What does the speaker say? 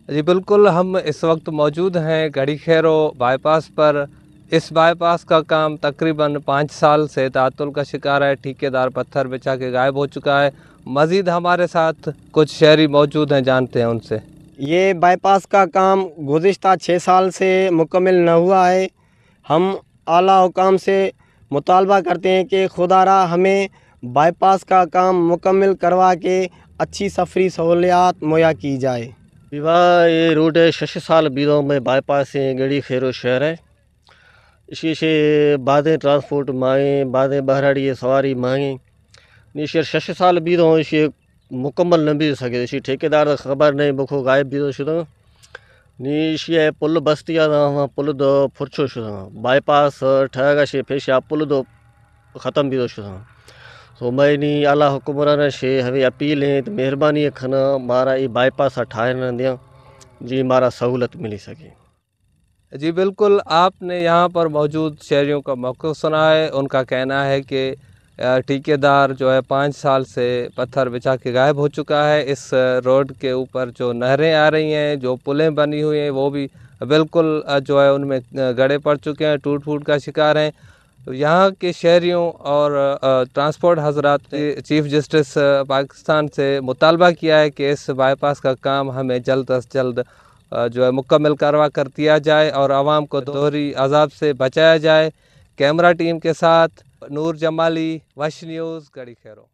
जी बिल्कुल, हम इस वक्त मौजूद हैं गड़ी खैरो बाईपास पर। इस बाईपास का काम तकरीबन 5 साल से तातुल का शिकार है। ठेकेदार पत्थर बिछा के गायब हो चुका है। मज़ीद हमारे साथ कुछ शहरी मौजूद हैं, जानते हैं उनसे। ये बाईपास का काम गुज़िश्ता 6 साल से मुकम्मल न हुआ है। हम आला हुकाम से मुतालबा करते हैं कि खुदारा हमें बाईपास का काम मुकम्मल करवा के अच्छी सफरी सहूलियात मुहैया की जाए। विवाह ये रोड है 6 साल बीरों में बाईपास से गड़ी खैरो शहर है। इसी से बाधे ट्रांसपोर्ट मांगे बाधे बहराड़ी सवारी मांगे निशर 6 साल बीरों इसे मुकम्मल न भी सके। इसी ठेकेदार खबर नहीं बुखो गायब बीरो शुरू नीशिया पुल बस्तिया पुल दो फुरछो शुरू बाईपास ठगा से फेशिया पुल दो ख़त्म बीरो शुरू। तो मैं नी आला हुक्मरान से हमें अपील है तो मेहरबानी खना मारा ये बाईपास ठाए न दिया जी मारा सहूलत मिली सके। जी बिल्कुल, आपने यहाँ पर मौजूद शहरियों का मौक़िफ़ सुना है। उनका कहना है कि ठेकेदार जो है 5 साल से पत्थर बिछा के गायब हो चुका है। इस रोड के ऊपर जो नहरें आ रही हैं, जो पुलें बनी हुई हैं, वो भी बिल्कुल जो है उनमें गड़े पड़ चुके हैं, टूट फूट का शिकार हैं। तो यहाँ के शहरियों और ट्रांसपोर्ट हजरात ने चीफ़ जस्टिस पाकिस्तान से मुतालबा किया है कि इस बाईपास का काम हमें जल्द अज जल्द जो है मुकम्मल करवा कर दिया जाए और आवाम को दोहरी अजाब से बचाया जाए। कैमरा टीम के साथ नूर जमाली, वश न्यूज़, गड़ी खैरो।